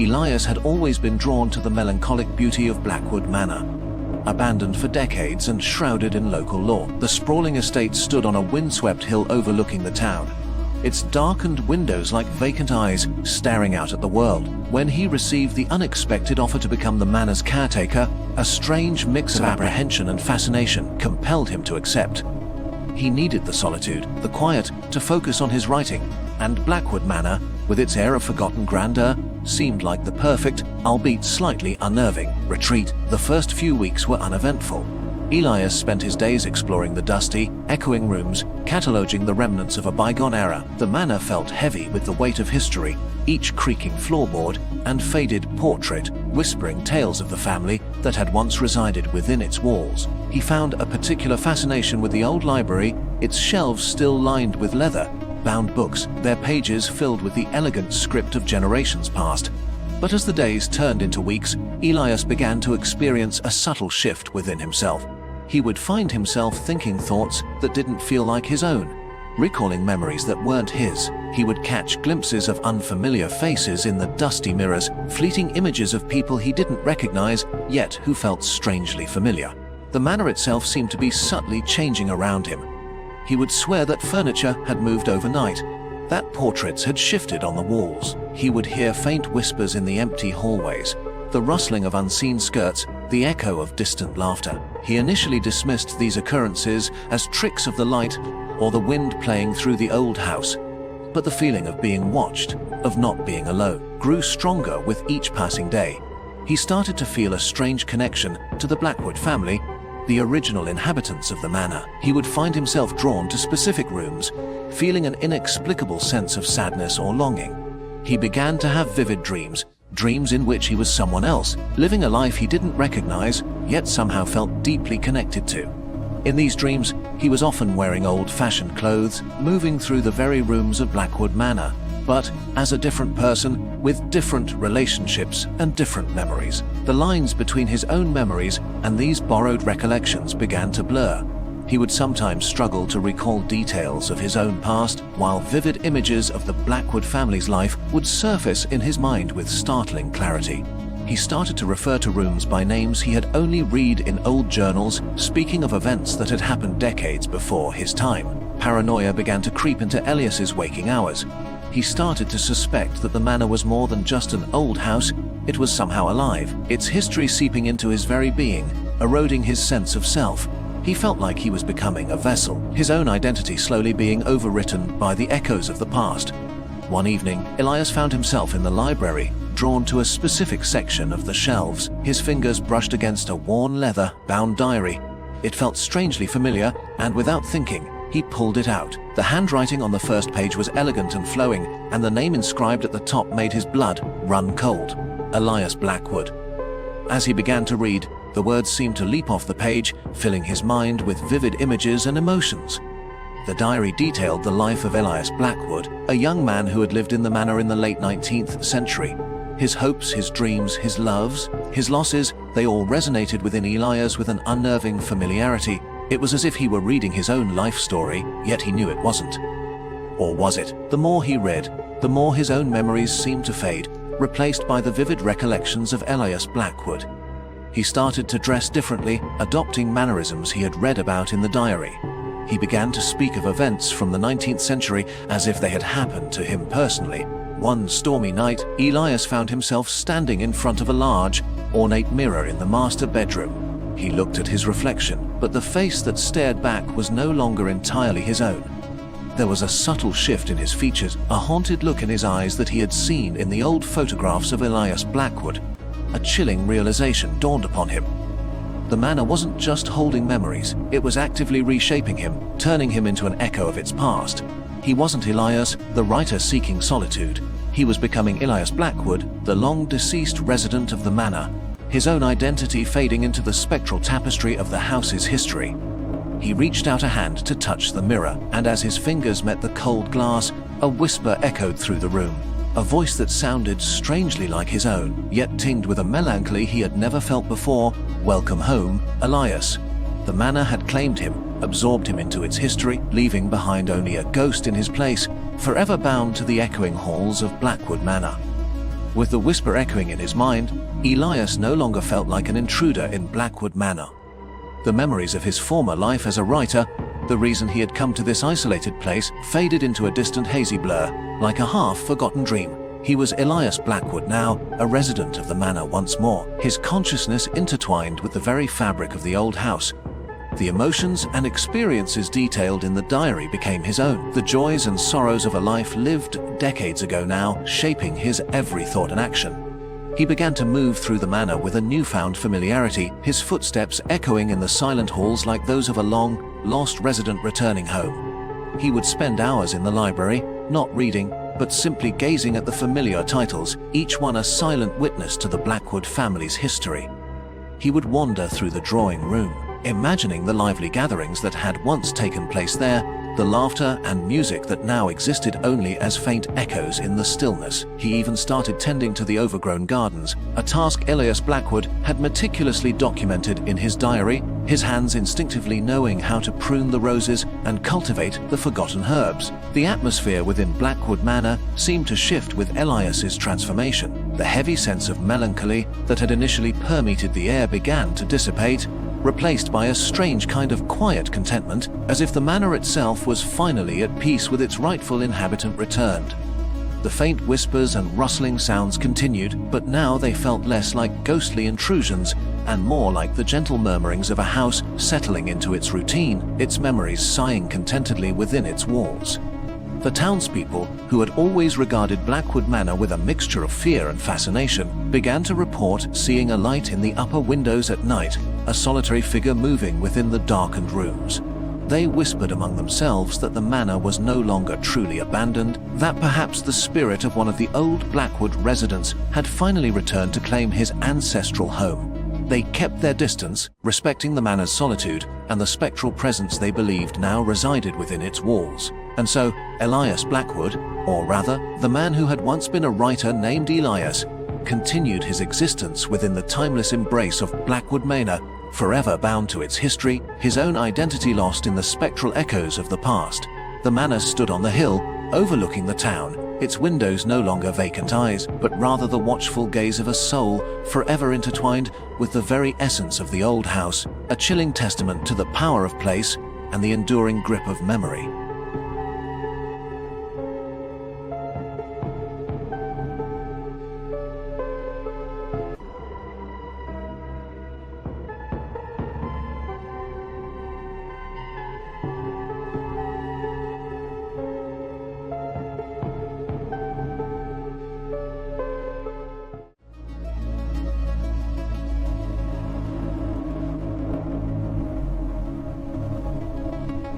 Elias had always been drawn to the melancholic beauty of Blackwood Manor. Abandoned for decades and shrouded in local lore, the sprawling estate stood on a windswept hill overlooking the town, its darkened windows like vacant eyes staring out at the world. When he received the unexpected offer to become the manor's caretaker, a strange mix of apprehension and fascination compelled him to accept. He needed the solitude, the quiet, to focus on his writing, and Blackwood Manor, with its air of forgotten grandeur, seemed like the perfect, albeit slightly unnerving, retreat. The first few weeks were uneventful. Elias spent his days exploring the dusty, echoing rooms, cataloging the remnants of a bygone era. The manor felt heavy with the weight of history, each creaking floorboard and faded portrait whispering tales of the family that had once resided within its walls. He found a particular fascination with the old library, its shelves still lined with leather-bound books, their pages filled with the elegant script of generations past. But as the days turned into weeks, Elias began to experience a subtle shift within himself. He would find himself thinking thoughts that didn't feel like his own, recalling memories that weren't his. He would catch glimpses of unfamiliar faces in the dusty mirrors, fleeting images of people he didn't recognize, yet who felt strangely familiar. The manor itself seemed to be subtly changing around him. He would swear that furniture had moved overnight, that portraits had shifted on the walls. He would hear faint whispers in the empty hallways, the rustling of unseen skirts, the echo of distant laughter. He initially dismissed these occurrences as tricks of the light or the wind playing through the old house. But the feeling of being watched, of not being alone, grew stronger with each passing day. He started to feel a strange connection to the Blackwood family, the original inhabitants of the manor. He would find himself drawn to specific rooms, feeling an inexplicable sense of sadness or longing. He began to have vivid dreams in which he was someone else, living a life he didn't recognize, yet somehow felt deeply connected to. In these dreams, he was often wearing old-fashioned clothes, moving through the very rooms of Blackwood Manor, but as a different person with different relationships and different memories. The lines between his own memories and these borrowed recollections began to blur. He would sometimes struggle to recall details of his own past, while vivid images of the Blackwood family's life would surface in his mind with startling clarity. He started to refer to rooms by names he had only read in old journals, speaking of events that had happened decades before his time. Paranoia began to creep into Elias's waking hours. He started to suspect that the manor was more than just an old house, it was somehow alive, its history seeping into his very being, eroding his sense of self. He felt like he was becoming a vessel, his own identity slowly being overwritten by the echoes of the past. One evening, Elias found himself in the library, drawn to a specific section of the shelves. His fingers brushed against a worn leather-bound diary. It felt strangely familiar, and without thinking, he pulled it out. The handwriting on the first page was elegant and flowing, and the name inscribed at the top made his blood run cold. Elias Blackwood. As he began to read, the words seemed to leap off the page, filling his mind with vivid images and emotions. The diary detailed the life of Elias Blackwood, a young man who had lived in the manor in the late 19th century. His hopes, his dreams, his loves, his losses, they all resonated within Elias with an unnerving familiarity. It was as if he were reading his own life story, yet he knew it wasn't. Or was it? The more he read, the more his own memories seemed to fade, replaced by the vivid recollections of Elias Blackwood. He started to dress differently, adopting mannerisms he had read about in the diary. He began to speak of events from the 19th century as if they had happened to him personally. One stormy night, Elias found himself standing in front of a large, ornate mirror in the master bedroom. He looked at his reflection, but the face that stared back was no longer entirely his own. There was a subtle shift in his features, a haunted look in his eyes that he had seen in the old photographs of Elias Blackwood. A chilling realization dawned upon him. The manor wasn't just holding memories, it was actively reshaping him, turning him into an echo of its past. He wasn't Elias, the writer seeking solitude. He was becoming Elias Blackwood, the long-deceased resident of the manor, his own identity fading into the spectral tapestry of the house's history. He reached out a hand to touch the mirror, and as his fingers met the cold glass, a whisper echoed through the room. A voice that sounded strangely like his own, yet tinged with a melancholy he had never felt before. "Welcome home, Elias." The manor had claimed him, absorbed him into its history, leaving behind only a ghost in his place, forever bound to the echoing halls of Blackwood Manor. With the whisper echoing in his mind, Elias no longer felt like an intruder in Blackwood Manor. The memories of his former life as a writer, the reason he had come to this isolated place, faded into a distant hazy blur, like a half-forgotten dream. He was Elias Blackwood now, a resident of the manor once more, his consciousness intertwined with the very fabric of the old house. The emotions and experiences detailed in the diary became his own, the joys and sorrows of a life lived decades ago now, shaping his every thought and action. He began to move through the manor with a newfound familiarity, his footsteps echoing in the silent halls like those of a long, lost resident returning home. He would spend hours in the library, not reading, but simply gazing at the familiar titles, each one a silent witness to the Blackwood family's history. He would wander through the drawing room, imagining the lively gatherings that had once taken place there, the laughter and music that now existed only as faint echoes in the stillness. He even started tending to the overgrown gardens, a task Elias Blackwood had meticulously documented in his diary, his hands instinctively knowing how to prune the roses and cultivate the forgotten herbs. The atmosphere within Blackwood Manor seemed to shift with Elias's transformation. The heavy sense of melancholy that had initially permeated the air began to dissipate, replaced by a strange kind of quiet contentment, as if the manor itself was finally at peace with its rightful inhabitant returned. The faint whispers and rustling sounds continued, but now they felt less like ghostly intrusions and more like the gentle murmurings of a house settling into its routine, its memories sighing contentedly within its walls. The townspeople, who had always regarded Blackwood Manor with a mixture of fear and fascination, began to report seeing a light in the upper windows at night, a solitary figure moving within the darkened rooms. They whispered among themselves that the manor was no longer truly abandoned, that perhaps the spirit of one of the old Blackwood residents had finally returned to claim his ancestral home. They kept their distance, respecting the manor's solitude and the spectral presence they believed now resided within its walls. And so, Elias Blackwood, or rather, the man who had once been a writer named Elias, continued his existence within the timeless embrace of Blackwood Manor, forever bound to its history, his own identity lost in the spectral echoes of the past. The manor stood on the hill, overlooking the town, its windows no longer vacant eyes, but rather the watchful gaze of a soul forever intertwined with the very essence of the old house, a chilling testament to the power of place and the enduring grip of memory.